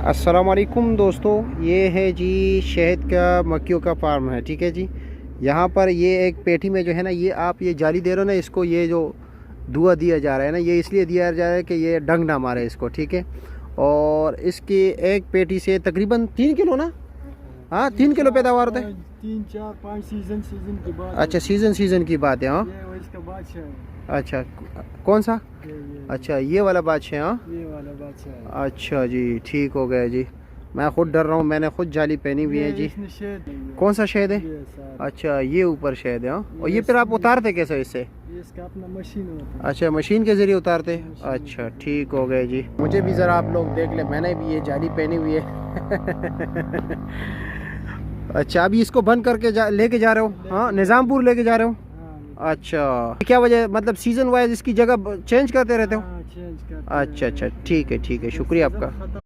अस्सलाम वालेकुम दोस्तों, ये है जी शहद का मक्खियों का फार्म है। ठीक है जी। यहाँ पर ये एक पेटी में जो है ना, ये आप ये जाली दे रहे हो ना, इसको ये जो धुआं दिया जा रहा है ना, ये इसलिए दिया जा रहा है कि ये डंग ना मारे इसको। ठीक है। और इसकी एक पेटी से तकरीबन 3 किलो ना, हाँ 3 किलो पैदावार होता है। 3 4 5 सीजन की बात। अच्छा, सीज़न की बात है। हाँ ये इसका बादशाह है। अच्छा, कौन सा? ये अच्छा, ये वाला बादशाह। हाँ ये वाला बादशाह है। अच्छा जी, ठीक हो गया जी। मैं खुद डर रहा हूँ, मैंने खुद जाली पहनी हुई है जी। इसने शहद है ये। कौन सा शहद है? ये सारा। अच्छा, ये ऊपर शहद है। हाँ, और ये ये फिर आप इसमें- उतारते कैसे इससे? ये इसका अपना मशीन होता है। अच्छा, मशीन के ज़रिए उतारते। मशीन अच्छा, ठीक हो गए जी। मुझे भी ज़रा आप लोग देख ले, मैंने भी ये जाली पहनी हुई है। अच्छा, अभी इसको बंद करके लेके जा रहे हो? हाँ, निज़ामपुर लेके जा रहे हो? हाँ, अच्छा, क्या वजह, मतलब सीज़न वाइज इसकी जगह चेंज करते रहते हो? हाँ, चेंज करते अच्छा हैं। अच्छा, ठीक है, शुक्रिया आपका। सीजन खत्म